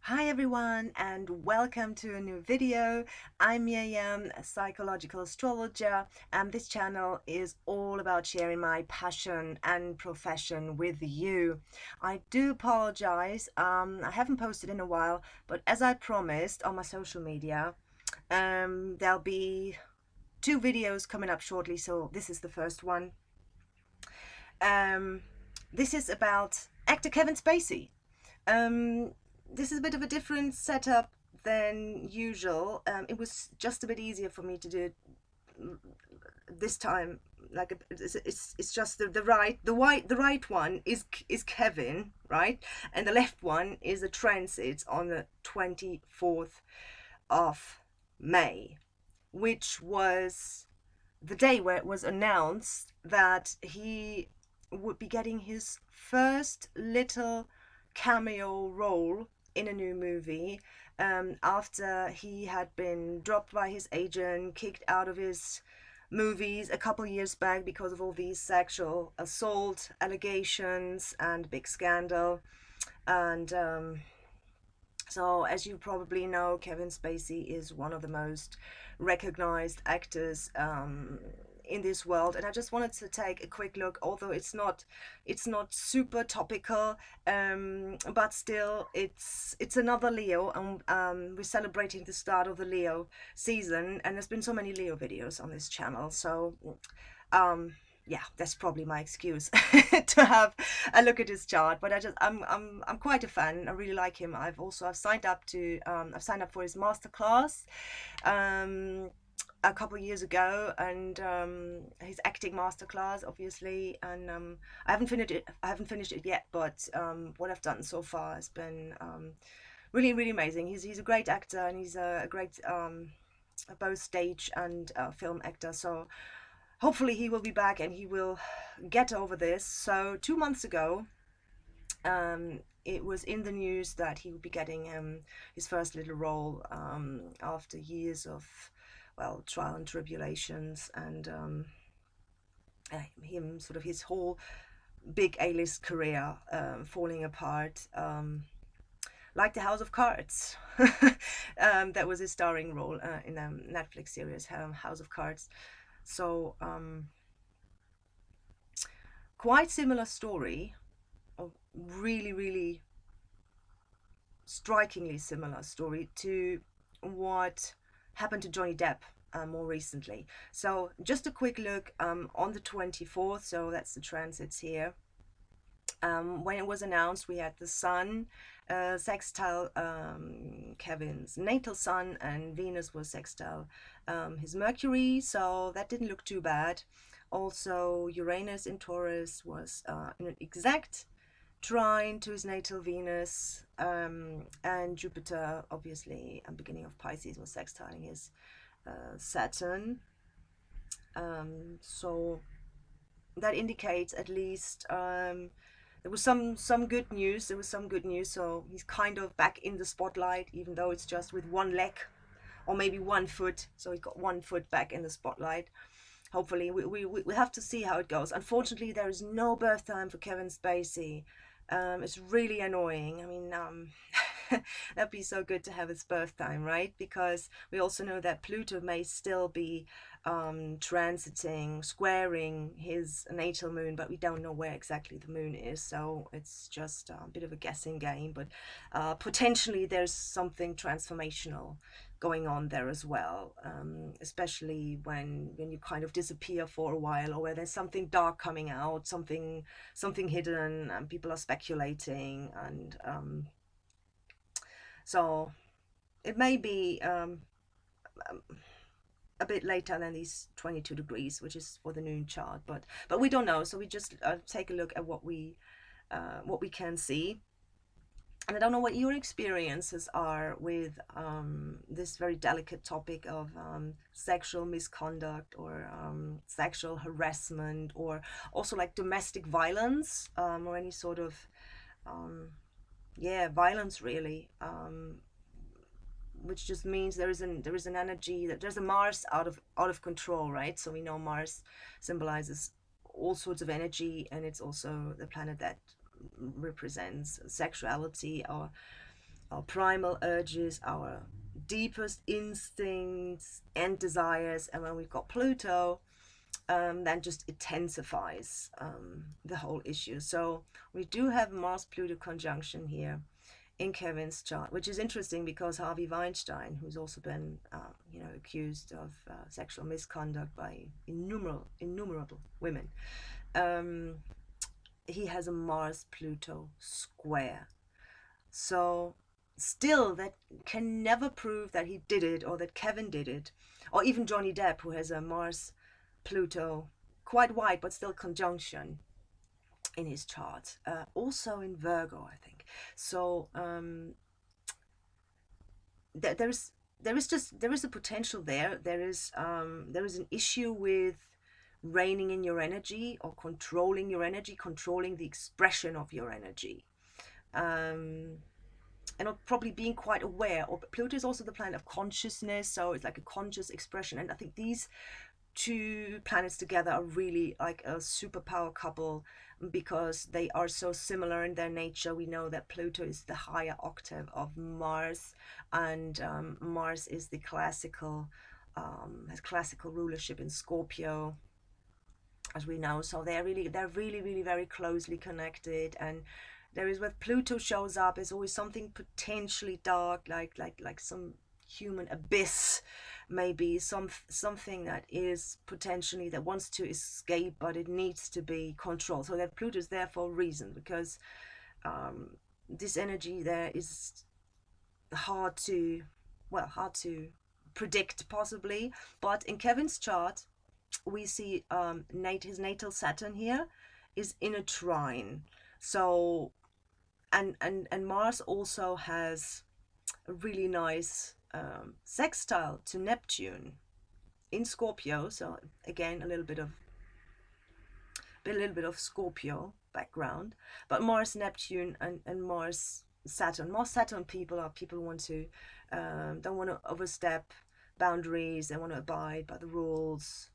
Hi everyone and welcome to a new video. I'm Mirjam, a psychological astrologer, and this channel is all about sharing my passion and profession with you. I do apologize, I haven't posted in a while, but as I promised on my social media, there'll be two videos coming up shortly, so this is the first one. This is about actor Kevin Spacey. This is a bit of a different setup than usual. It was just a bit easier for me to do it this time. Like it's just the right one is Kevin, right, and the left one is a transit on the 24th of May, which was the day where it was announced that he would be getting his first little cameo role in a new movie, after he had been dropped by his agent, kicked out of his movies a couple years back because of all these sexual assault allegations and big scandal. And so, as you probably know, Kevin Spacey is one of the most recognized actors in this world, and I just wanted to take a quick look. Although it's not super topical, but still, it's another Leo, and we're celebrating the start of the Leo season, and there's been so many Leo videos on this channel, so yeah, that's probably my excuse to have a look at his chart. But I'm quite a fan. I really like him. I've signed up to I've signed up for his masterclass a couple of years ago, and his acting masterclass, obviously. And I haven't finished it yet, but what I've done so far has been really, really amazing. He's a great actor, and he's a great both stage and film actor. So hopefully he will be back and he will get over this. So 2 months ago, it was in the news that he would be getting his first little role, after years of, well, trial and tribulations, and him sort of his whole big A-list career falling apart, like the House of Cards. That was his starring role in a Netflix series, House of Cards. So quite similar story, a really, really strikingly similar story to what happened to Johnny Depp more recently. So just a quick look on the 24th, so that's the transits here. When it was announced, we had the Sun sextile Kevin's natal Sun, and Venus was sextile his Mercury, so that didn't look too bad. Also, Uranus in Taurus was in an exact trine to his natal Venus, and Jupiter, obviously, at the beginning of Pisces, was sextiling his Saturn. So that indicates at least there was some good news. So he's kind of back in the spotlight, even though it's just with one leg or maybe 1 foot. So he's got 1 foot back in the spotlight. Hopefully, we have to see how it goes. Unfortunately, there is no birth time for Kevin Spacey. It's really annoying. I mean, that'd be so good to have his birth time, right? Because we also know that Pluto may still be transiting, squaring his natal moon, but we don't know where exactly the moon is, so it's just a bit of a guessing game. But potentially there's something transformational going on there as well, especially when you kind of disappear for a while, or where there's something dark coming out, something hidden, and people are speculating, and so it may be a bit later than these 22 degrees, which is for the noon chart, but we don't know. So we just take a look at what we can see. And I don't know what your experiences are with this very delicate topic of sexual misconduct, or sexual harassment, or also like domestic violence, or any sort of violence, really, which just means there is an energy, that there's a Mars out of control, right? So we know Mars symbolizes all sorts of energy, and it's also the planet that represents sexuality, or our primal urges, our deepest instincts and desires. And when we've got Pluto, then just intensifies the whole issue. So we do have Mars Pluto conjunction here in Kevin's chart, which is interesting because Harvey Weinstein, who's also been accused of sexual misconduct by innumerable women, he has a Mars Pluto square. So still, that can never prove that he did it or that Kevin did it, or even Johnny Depp, who has a Mars Pluto quite wide but still conjunction in his chart, also in Virgo, I think. So there is a potential there. There is an issue with reining in your energy or controlling your energy, controlling the expression of your energy. And probably being quite aware. Or Pluto is also the planet of consciousness, so it's like a conscious expression. And I think these two planets together are really like a superpower couple because they are so similar in their nature. We know that Pluto is the higher octave of Mars, and Mars is the classical has classical rulership in Scorpio, as we know. So they're really very closely connected. And there is, where Pluto shows up, is always something potentially dark, like some human abyss, maybe something that is potentially that wants to escape, but it needs to be controlled. So that Pluto is there for a reason, because this energy there is hard to predict possibly. But in Kevin's chart, we see his natal Saturn here is in a trine. So and Mars also has a really nice sextile to Neptune in Scorpio. So again, a little bit of Scorpio background. But Mars, Neptune, and Mars, Saturn. Mars, Saturn people are people who want to don't want to overstep boundaries. They want to abide by the rules.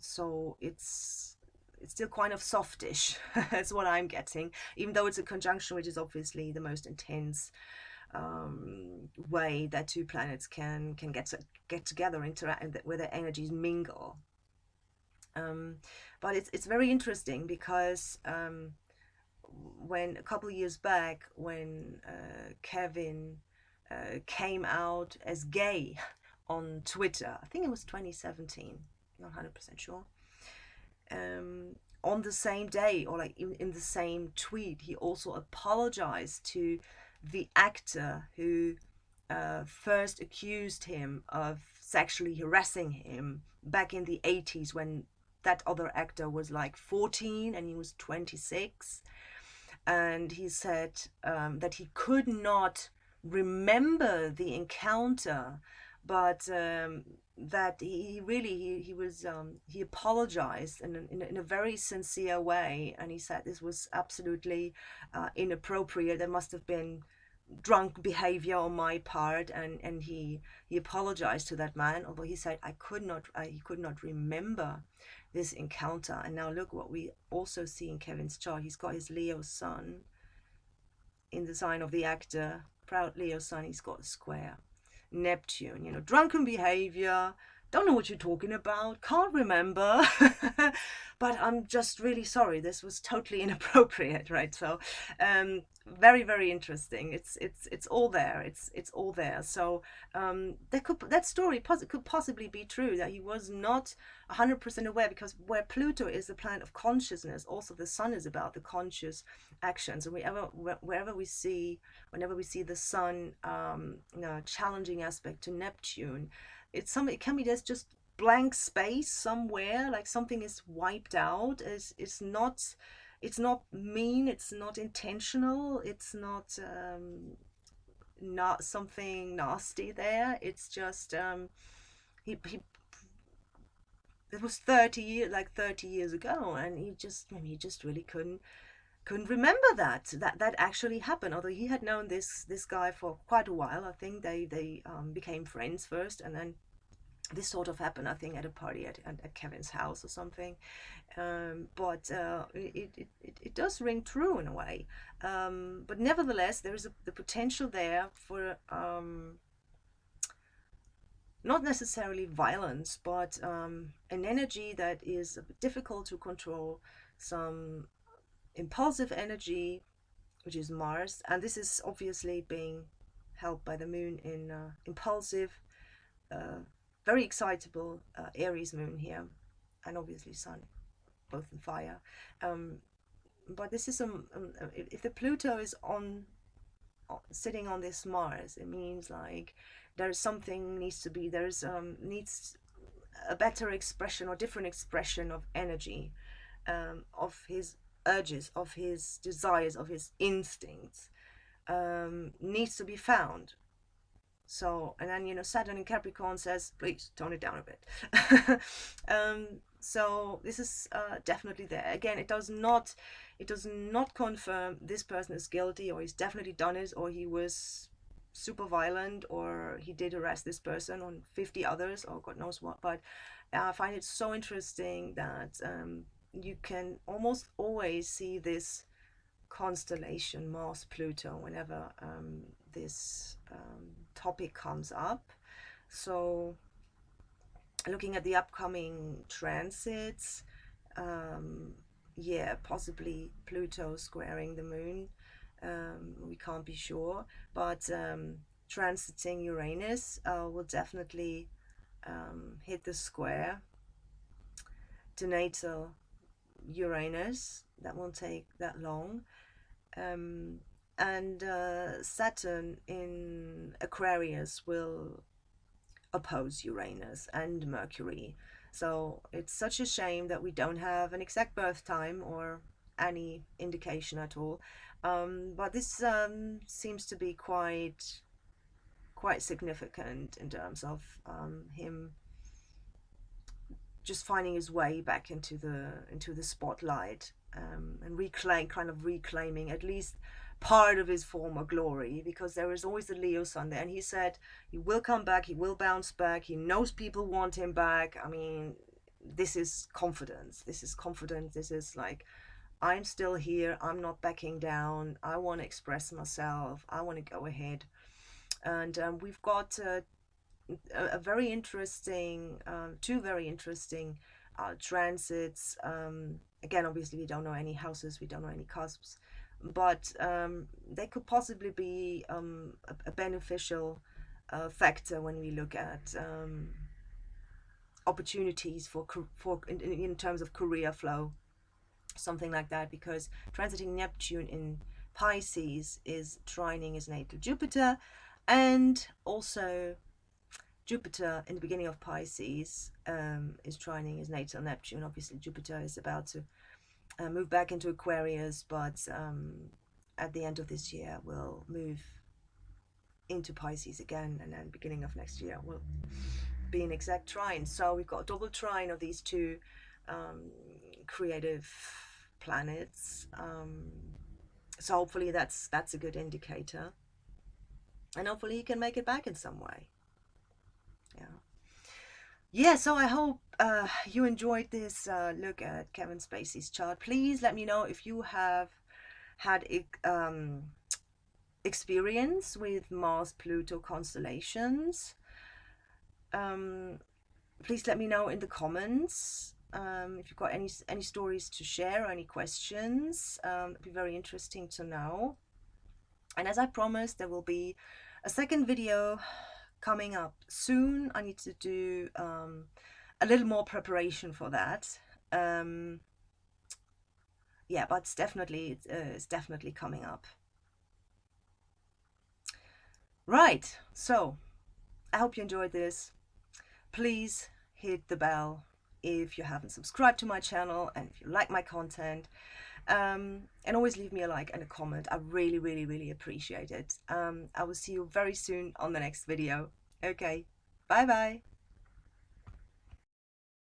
So it's still kind of softish. That's what I'm getting, even though it's a conjunction, which is obviously the most intense way that two planets can get together, interact, where their energies mingle. But it's very interesting because when a couple of years back, when Kevin came out as gay on Twitter, I think it was 2017, not 100% sure. On the same day, or like in the same tweet, he also apologized to the actor who first accused him of sexually harassing him back in the 80s, when that other actor was like 14 and he was 26. And he said that he could not remember the encounter, but that he apologized in a very sincere way. And he said this was absolutely inappropriate. There must have been drunk behavior on my part, and he apologized to that man, although he said he could not remember this encounter. And now look what we also see in Kevin's chart. He's got his Leo sun in the sign of the actor, proud Leo sun. He's got a square Neptune, drunken behavior, don't know what you're talking about, can't remember, but I'm just really sorry, this was totally inappropriate, right? So very, very interesting. It's all there. It's all there. So that story could possibly be true, that he was not 100% aware, because where Pluto is the planet of consciousness, also the sun is about the conscious actions. And whenever we see the sun challenging aspect to Neptune, it can be there's just blank space somewhere, like something is wiped out. It's not mean, it's not intentional, it's not something nasty there. It's just it was 30 years ago, and he just really couldn't remember that actually happened. Although he had known this guy for quite a while. I think they became friends first, and then This sort of happened, I think, at a party at Kevin's house or something. But it does ring true in a way. But nevertheless, there is the potential there for not necessarily violence, but an energy that is a bit difficult to control, some impulsive energy, which is Mars, and this is obviously being helped by the moon in impulsive, uh, very excitable Aries moon here, and obviously Sun, both in fire. Um, but this is if the Pluto is on sitting on this Mars, it means like there's something needs to be needs a better expression or different expression of energy, of his urges, of his desires, of his instincts, needs to be found. So, and then, you know, Saturn in Capricorn says, please tone it down a bit. So this is definitely there. Again, it does not confirm this person is guilty, or he's definitely done it, or he was super violent, or he did arrest this person on 50 others, or God knows what. But I find it so interesting that you can almost always see this constellation Mars Pluto whenever this topic comes up. So looking at the upcoming transits, yeah, possibly Pluto squaring the moon, we can't be sure, but transiting Uranus will definitely hit the square to natal Uranus. That won't take that long. And Saturn in Aquarius will oppose Uranus and Mercury. So it's such a shame that we don't have an exact birth time or any indication at all. But this seems to be quite significant in terms of him just finding his way back into the spotlight, and reclaiming at least part of his former glory, because there is always the Leo sun there, and he said he will come back, he will bounce back, he knows people want him back. I mean, this is confidence, this is like, I'm still here, I'm not backing down, I want to express myself, I want to go ahead. And we've got a very interesting, two very interesting transits. Again, obviously we don't know any houses, we don't know any cusps, but they could possibly be a beneficial factor when we look at opportunities for in terms of career flow, something like that, because transiting Neptune in Pisces is trining his natal Jupiter, and also Jupiter in the beginning of Pisces is trining his natal Neptune. Obviously Jupiter is about to move back into Aquarius, but at the end of this year will move into Pisces again, and then beginning of next year will be an exact trine. So we've got a double trine of these two creative planets. So hopefully that's a good indicator, and hopefully he can make it back in some way. Yeah, so I hope you enjoyed this look at Kevin Spacey's chart. Please let me know if you have had experience with Mars Pluto constellations. Please let me know in the comments if you've got any stories to share or any questions. It'd be very interesting to know. And as I promised, there will be a second video coming up soon. I need to do a little more preparation for that. Yeah, but it's definitely coming up. Right, so I hope you enjoyed this. Please hit the bell if you haven't subscribed to my channel, and if you like my content, and always leave me a like and a comment. I really appreciate it. I will see you very soon on the next video. Okay, bye bye.